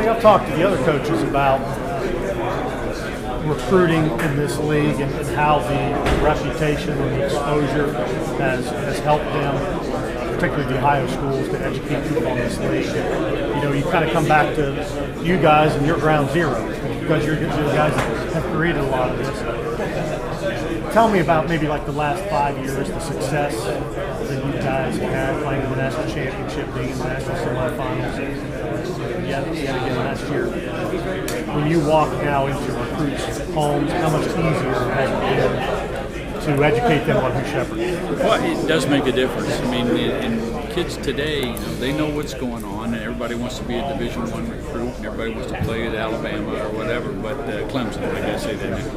Monty, I've talked to the other coaches about recruiting in this league and how the reputation and the exposure has helped them, particularly the Ohio schools, to educate people on this league. You know, you kind of come back to you guys and your ground zero because you're the guys that have created a lot of this. Tell me about maybe like the last 5 years, the success that you guys have had playing in the national championship, being in the national semifinals. Yet again last year. When you walk now into recruits' homes, how much easier has it been to educate them on who Shepherd is? Well, it does make a difference. I mean, and kids today, you know, they know what's going on, and everybody wants to be a Division I recruit, and everybody wants to play at Alabama or whatever, but Clemson, I guess they didn't.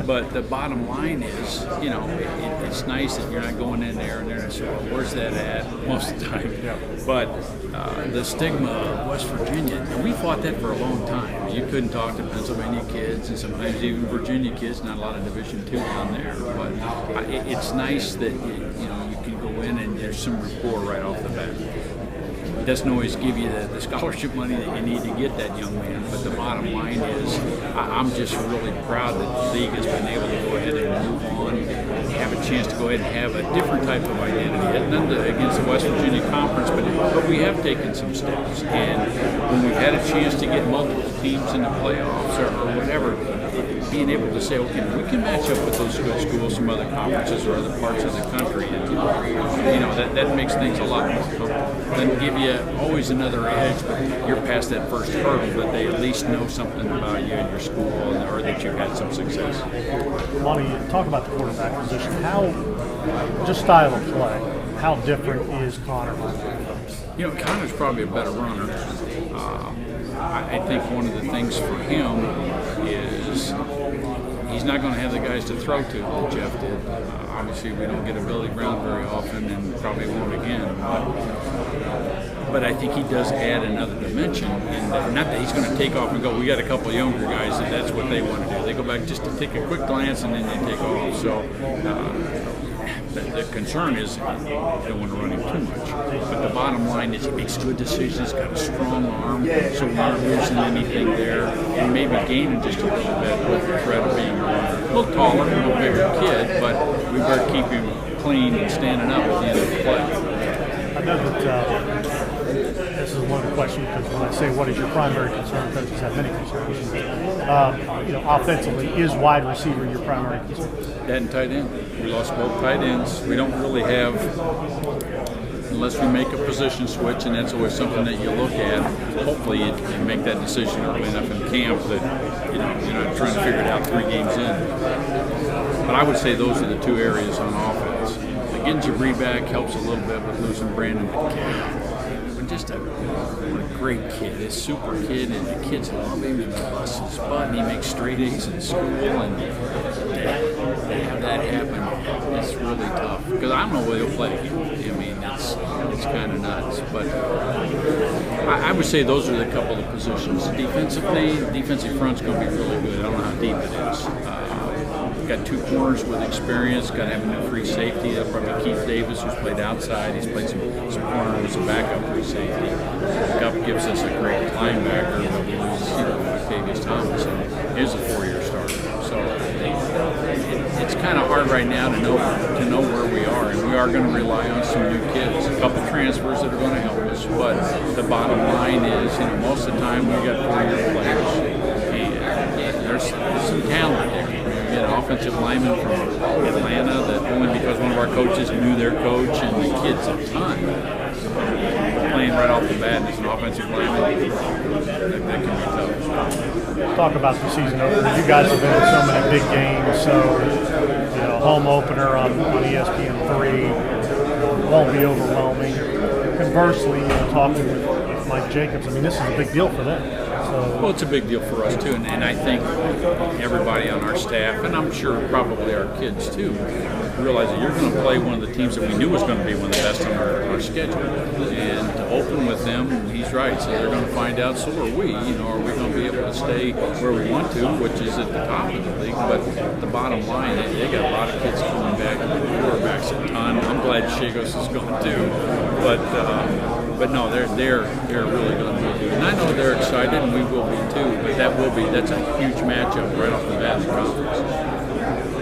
But the bottom line is, you know, it's nice that you're not going in there and they're not sure, well, where's that at most of the time. Yeah. But the stigma of West Virginia, and we fought that for a long time. You couldn't talk to Pennsylvania kids and sometimes even Virginia kids, not a lot of Division II down there. But it's nice that, you know, you can go in and there's some rapport right off the bat. It doesn't always give you the scholarship money that you need to get that young man, but the bottom line is I'm just really proud that the league has been able to go ahead and move on and have a chance to go ahead and have a different type of identity. None against the West Virginia Conference, but we have taken some steps. And when we've had a chance to get multiple teams in the playoffs or whatever, being able to say, okay, we can match up with those good schools from other conferences or other parts of the country. And, you know, that makes things a lot more comfortable. Doesn't give you always another edge, but you're past that first hurdle that they at least know something about you and your school or that you've had some success. Monty, talk about the quarterback position. How, just style of play, how different is Connor? You know, Connor's probably a better runner. I think one of the things for him is he's not going to have the guys to throw to that Jeff did. Obviously, we don't get a Billy Brown very often and probably won't again. But I think he does add another dimension. And not that he's going to take off and go, we got a couple of younger guys that that's what they want to do. They go back just to take a quick glance and then they take off. So the concern is you don't want to run him too much. But the bottom line is he makes good decisions, got a strong arm, so we're not losing anything there, and maybe gaining just a little bit with the threat of being a little taller, a little bigger kid, but we better keep him clean and standing up at the end of the play. I know that this is one of the questions, because when I say what is your primary concern, coaches have many concerns. You know, offensively, is wide receiver your primary concern? That and tight end. We lost both tight ends. We don't really have, unless we make a position switch, and that's always something that you look at. Hopefully you make that decision early enough in camp that, you know, you're not trying to figure it out 3 games in. But I would say those are the 2 areas on offense. Getting Jabri back helps a little bit with losing Brandon. Just a great kid, a super kid, and the kids love him and bless his butt, and he makes straight A's in school, and to have that happen, it's really tough. Because I don't know whether he'll play. I mean, it's kind of nuts. But I would say those are the couple of positions. Defensively, defensive front's going to be really good. I don't know how deep it is. Got 2 corners with experience, got to have a new free safety. That'll probably Keith Davis, who's played outside. He's played some corner as a backup free safety. Gup gives us a great linebacker, but we lose, you know, Octavius Thomas, and he's a 4-year starter. So it's kind of hard right now to know where we are, and we are going to rely on some new kids, a couple transfers that are going to help us. But the bottom line is, you know, most of the time we got 4-year players, and there's some talent there. We had an offensive lineman from Atlanta that only because one of our coaches knew their coach, and the kid's a ton. Playing right off the bat as an offensive lineman, that can be tough. Talk about the season opener. You guys have been in so many big games, so you know, home opener on ESPN3 won't be overwhelming. Conversely, you know, talking with Mike Jacobs, I mean, this is a big deal for them. Well, it's a big deal for us too, and I think everybody on our staff, and I'm sure probably our kids too, realize that you're going to play one of the teams that we knew was going to be one of the best on our schedule. And to open with them, he's right, so they're going to find out, so are we. You know, are we going to be able to stay where we want to, which is at the top of the league? But the bottom line, they got a lot of kids coming back, and the quarterbacks a ton. I'm glad Shagos is going too, but no, they're really going to be good. And I know they're excited, and we will be too. But that's a huge matchup right off the bat in the conference.